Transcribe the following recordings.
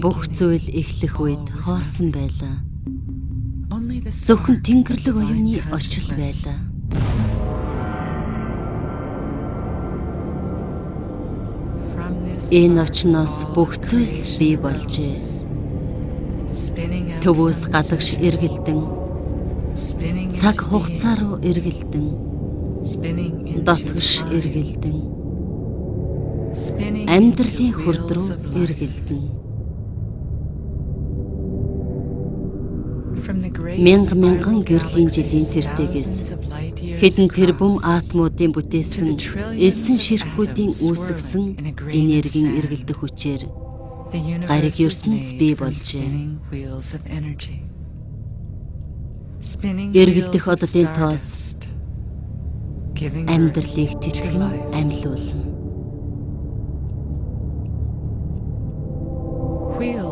Бүх зүйл эхлэх үед хоосон байлаа. Зөвхөн Тэнгэрлэг оюуны очил байлаа. Энэ очноос бүх зүйлс бий болжээ. Төвөөс гадагш эргэлдэн, цаг хугацаа руу эргэлдэн, дотгош эргэлдэн, амьдралын хүрд рүү эргэлдэн. Мянган гэрлийн жилийн тэртегээс хэдэн тэрбум атомуудын бүтээсэн элсэн ширхгүүдийн үүсгэсэн энергийн эргэлдэх хүчээр гариг ертөнц бий болжээ. Эргэлдэх оддын тоос амьдралыг тэтгэн амьлуулна.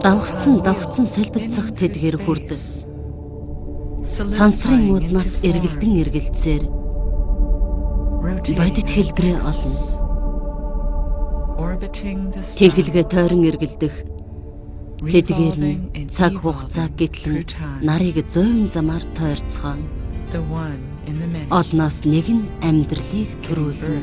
Давхцсан солилцох тэдгээр хүрд сансрын ууднаас эргэлдэн эргэлцээр бодит хэлбэрээ олно. Тэнхилгээ тойрон эргэлдэх тэдгээр нь цаг хугацаа гэтлэн нарыг 100 замаар тойрцгоно. Олноос нэг нь амьдралыг төрүүлнэ.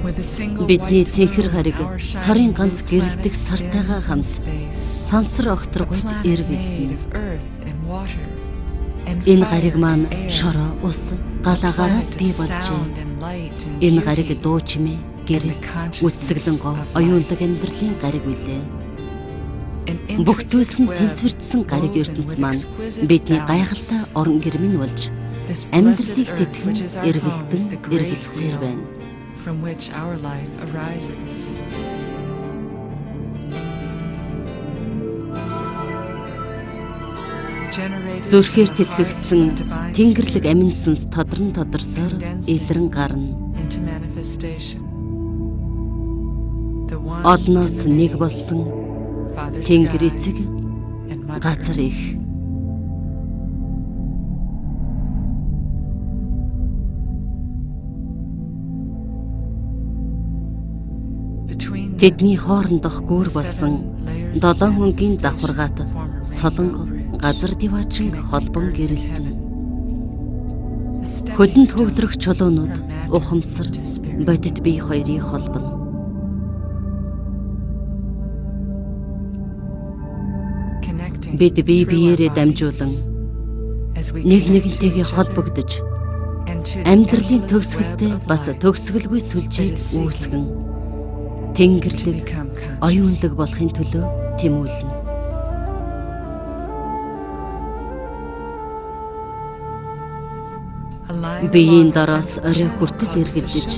Бидний цэнхэр гариг царын ганц гэрэлдэх сартайгаа хамт сансар огторгойд эргэлдэнэ. Энэ гариг маань шороо, ус, гал агаараас бий болжээ. Энэ гариг дуу чимээ, гэрэл, үтсгэлэн гоо, оюунлаг амьдралын гариг үлээ. Бүх зүйлс нь тэнцвэрдсэн гариг ертөнц маань бидний гайхалтай орон гэрмэн болж амьдралыг тэтгэн эргэлдэн эргэлцээр байна. From which our life arises. Зүрхээр тэтгэгдсэн Тэнгэрлэг амин сүнс тодорсоор илрэн гарна. Олноос нэг болсон Тэнгэр эцэг, газар их. Тэдний хоорондох гүр болсон 7 өнгийн давхаргаат солонго газар диваачин холбон гэрэлтэн. Хөлөнд хөвлөрөх чулуунууд ухамсар бодит бие хоёрыг холбоно. Бид бие биеэрээ дамжуулан нэг нэгнтэйгээ холбогдож амьдралын төгсгөлтэй бас төгсгөлгүй сүлжээг үүсгэн Тэнгэрлэг оюунлаг болохын төлөө тэмүүлнэ. Биеийн дороос орой хүртэл эргэлдэж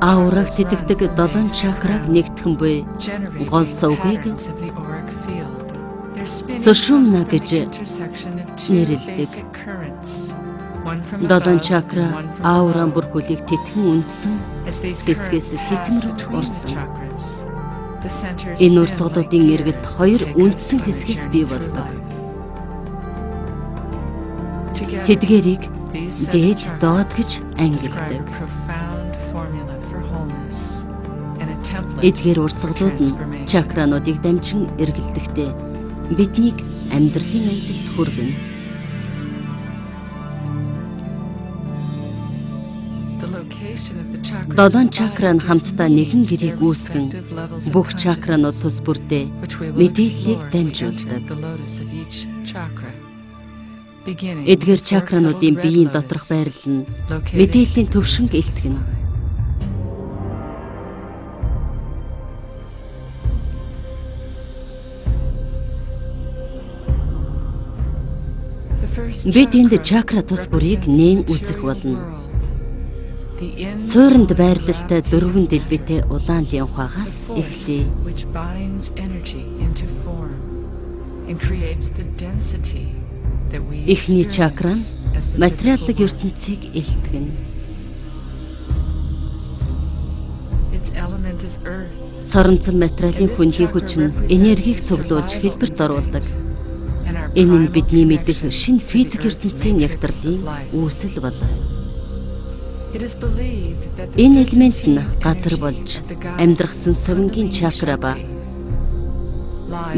аураг тэтгдэг 7 чакраг нэгтгэн буй гол сувгийг сушумна гэж нэрлэдэг. 7 чакра ауран бүрхүүлийг тэтгэн үндсэн хэсгээс титмэр урсан. Энэ урсгалуудын эргэлт 2 үндсэн хэсгээс бий болдог. Тэдгээрийг дээд доод гэж ангилдаг. Эдгээр урсгалууд нь чакрануудыг дамжин эргэлдэхдээ биднийг амьдралын аялалд хүргэнэ. 7 чакра нь хамтдаа нэгэн гэрийг үүсгэн бүх чакранууд тус бүрдээ мэдээллийг дамжуулдаг. Эдгээр чакрануудын биеийн доторх байрал нь мэдээллийн төвшинг илтгэнэ. Бид энд чакра тус бүрийг нээн үзэх болно. Суурьнд байрлалтай 4 дэлбэтэй улаан лянхагаас эхлэе. Эхний чакра нь материаллык ертөнцийг илтгэнэ. Соронзон материалын хүндийн хүч нь энергийг цуглуулж хэлбэрт оруулдаг. Энэ нь бидний мэдэх шинэ физик ертөнцийн ягтралын үүсэл болоо. Энэ элемент нь газар болж амьдрах зүн совингийн чакра ба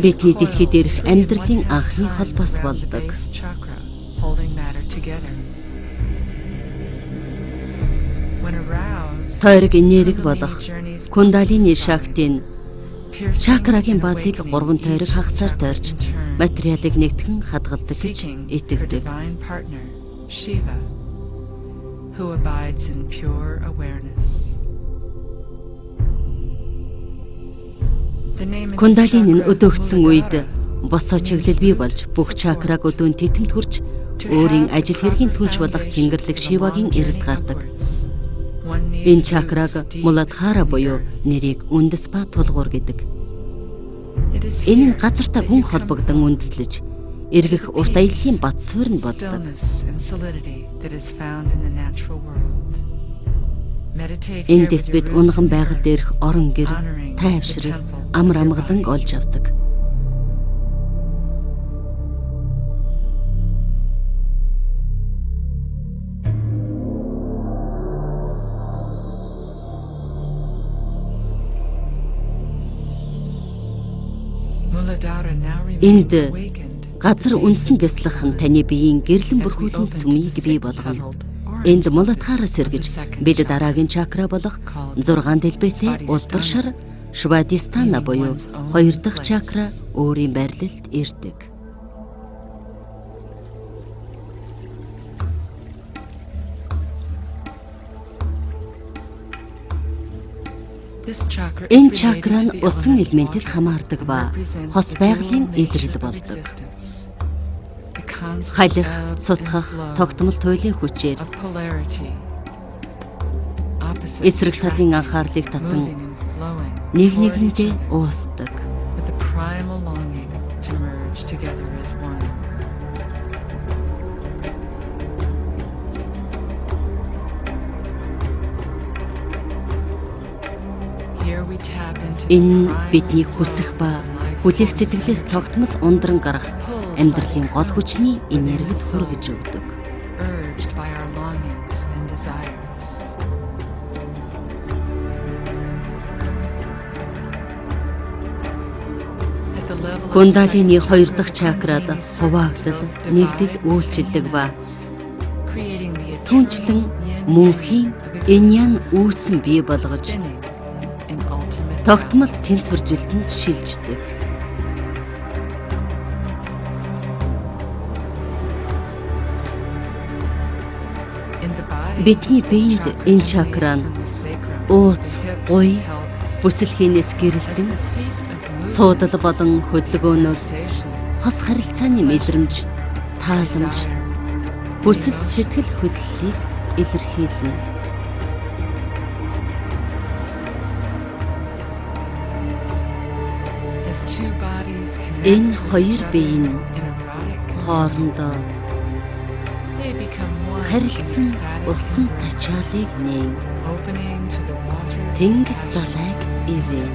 бидний дэлхийд ирэх амьдралын анхны холбоос болдог. Тойрог энерги болох кундалини шактын чакрагийн базыг 3 тойрог хагасаар тойрч материалыг нэгтгэн хадгалдаг гэж итгэдэг. Who abides in pure awareness. Кундалини нь өдөөгдсөн үед босоо чиглэл бий болж бүх чакраг өдөөнд титэмд хүрч өөрийн ажил хэргийн түнш болох Тэнгэрлэг Шивагийн эрэлд гардаг. Энэ чакраг Муладхара буюу нэрийг үндэс ба тулгуур гэдэг. Энэ нь газартаа гүн холбогдсон үндэслэж эргэх урт аяллаа бат суурь нь болдог. Эндээс бид унган байгаль дээрх орон гэр, тайвшрал, амар амгалан олж авдаг. Энд газар үндсэнд бяцлах нь таны биеийн гэрлэн бүрхүүлэн сүмийг бий болгоно. Энд Муладхараас эргэж бид дараагийн чакра болох 6 дэлбэтэй улбар шар Швадистана буюу 2 дахь чакра өөрийн байрлалд ирдэг. Энэ чакра нь усан элементэд хамаардаг ба хос байгалийн илрэл болдог. Халих, цутгах, тогтмол туйлын хүчээр эсрэг талын анхаарлыг татан нэг нэгэндээ уусдаг. Энэ бидний хүсэх ба хүлээх сэтгэлээс тогтмол ундран гарах амьдралын гол хүчний энергид хүргэж өгдөг. Кундалини 2 дахь чакрад хуваагдал, нэгдэл үйлчилдэг ба түнчлэн мөнхийн эньян үүсэн бий болгож тогтмол тэнцвэржилтэнд шилждэг. Бидний биед энэ чакра нь ууц, гуй, бүсэлхийнээс гэрэлтэн, суудал болон хөдөлгөөнөөс хос харилцааны мэдрэмж, тааламж, хүсэл сэтгэл хөдлөлийг илэрхийлнэ. Энэ хоёр бие нь хоорондоо харилцан усан тачаалыг нээн тэнгис далайг ивэн.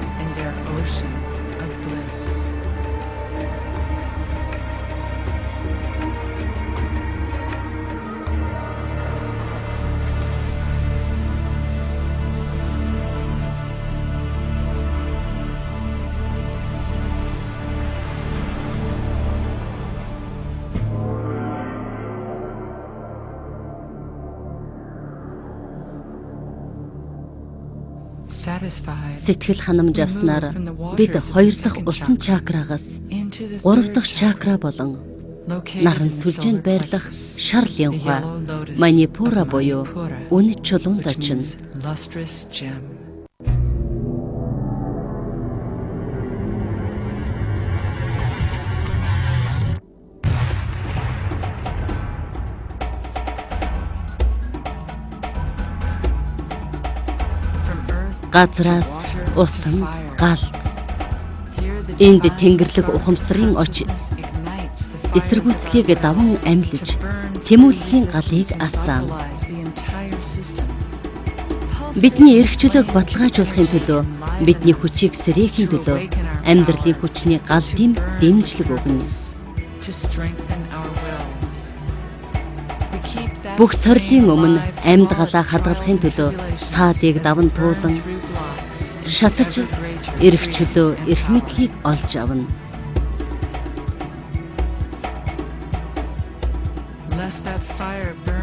Сэтгэл ханамж авснаар бид 2 дахь усан чакрагаас 3 дахь чакра болон наран сүлжээнд байрлах шар линхва Манипура буюу үнэт чулуунд очино. Газраас усан гал энд Тэнгэрлэг ухамсарын оч эсэргүүцлийг даван амьлж тэмүүллийн галыг асаана. Бидний эрх чөлөөг баталгаажуулахын төлөө бидний хүчийг сэрээхийн төлөө амьдралын хүчний гал дэмжлэг өгнө. бүх сорилын өмнө амьд галаа хадгалахын төлөө цаадыг даван туулан шатаж эрх чөлөө эрх мэдлийг олж авна.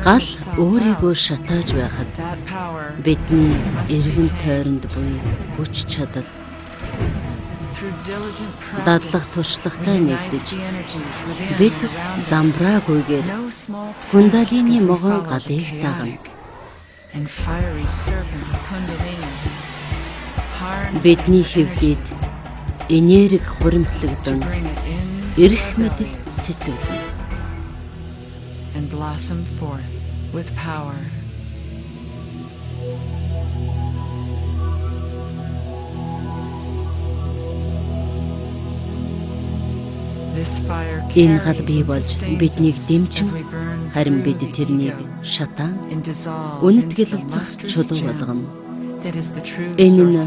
Гал өөрийгөө шатааж байхад бидний эргэн тойронд буй хүч чадал дадлах туршлагатай нэгдэж бид замбраагүйгээр Кундалини могон галыг дагна. Бидний хэвлээд энерги хуримтлагдан эрх мэдэл цэцэглэнэ. And blossom forth with power. Энэ гал бий болж биднийг дэмжин, харин бид тэрнийг шатаан, үнэт гэлэлцэх чулуу болгоно. Энэ нь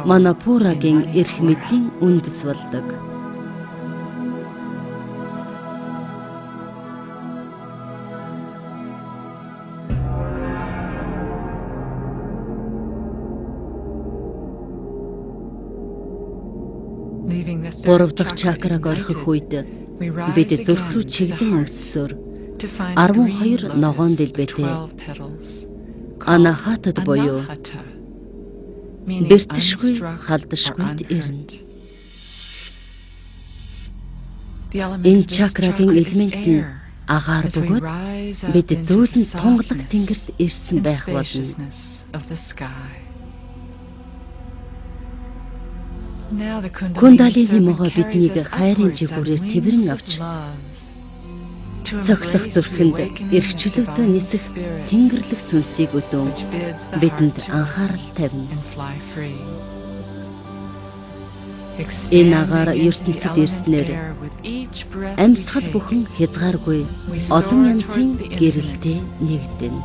Манапурагийн эрх мэдлийн үндэс болдог. Гурав дахь чакраг орхих үед бид зүрх рүү чиглэн өссөөр 12 ногоон дэлбэтэй анахатад буюу бэртшгүй халдшгүйд ирнэ. Энэ чакрагийн элемент нь агаар бөгөөд бид зөөлөн тунгалаг тэнгэрт ирсэн байх болно. Кундалини могоо биднийг хайрын жигүүрээр тэврэн авч цоглох зүрхэнд эрх чөлөөтэй нисэх тэнгэрлэг сүнсийг өдөөн бидэнд анхаарал тавина. Энэ агаар ертөнцид ирснээр амьсгал бүхэн хязгааргүй олон янзын гэрэлтэй нэгдэнэ.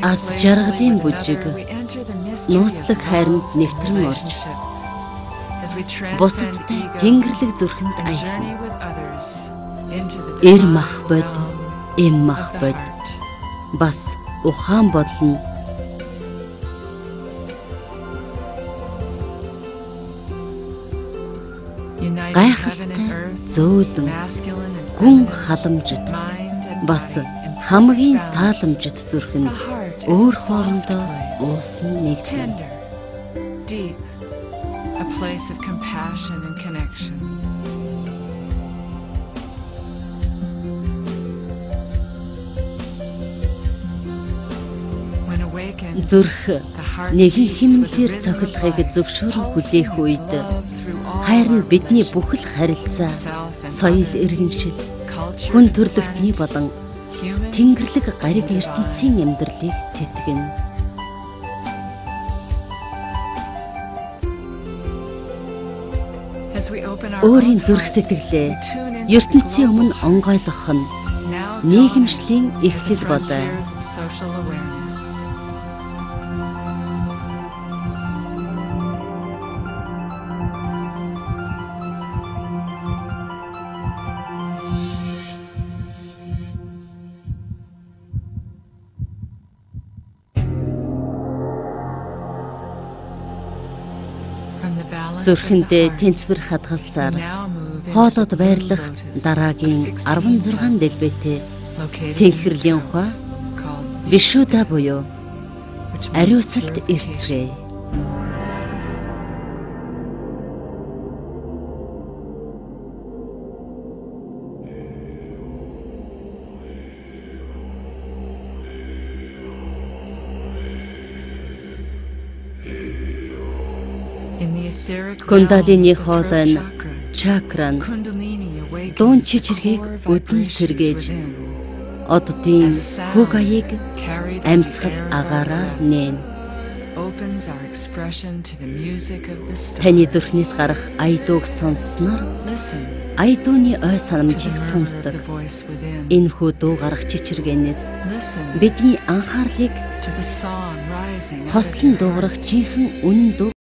Аз жаргалын бүжиг нууцлаг хайранд нэвтрэн орж бусадтай тэнгэрлэг зүрхэнд аялна. Эр мах бод, эм мах бод, бас ухаан бодлон гайхалтай зөөлөн гүн халамжит бас хамгийн тааламжит зүрхэнд өөр хоорондоо уусан нэгдэнэ. A place of compassion and connection. When awakened, зүрх нэгэн хэмнэлээр цохилохыг зөвшөөрөн хүлээх үед хайр нь бидний бүхэл харилцаа, соёл иргэншил, хүн төрлөختний болон тэнгэрлэг гариг ертөнцийн амьдралыг тэтгэнэ. Өөрийн зүрх сэтгэлээ ертөнцийн өмнө онгойлгох нь нийгэмшлийн эхлэл болоо. Зүрхэндээ тэнцвэр хадгалсаар хоолойд байрлах дараагийн 16 дэлбэтэй цэнхэрлийн ухаа Вишуда буюу ариусалт эрцгээе. Кундалини хоолой нь чакра нь дуун чичиргийг өдөн сэргээж оддын хөг аяыг амьсгал агаараар нээн opens our expression to the music of the stars. Таны зүрхнээс гарах ая дууг сонссноор Listen ая дууны ой to санамжийг the murmur of сонсдог. the voice within. Энэхүү дуу гарах чичиргээнээс Listen бидний анхаарлыг to the song rising. хослон дуугарах жинхэнэ үнэн дуу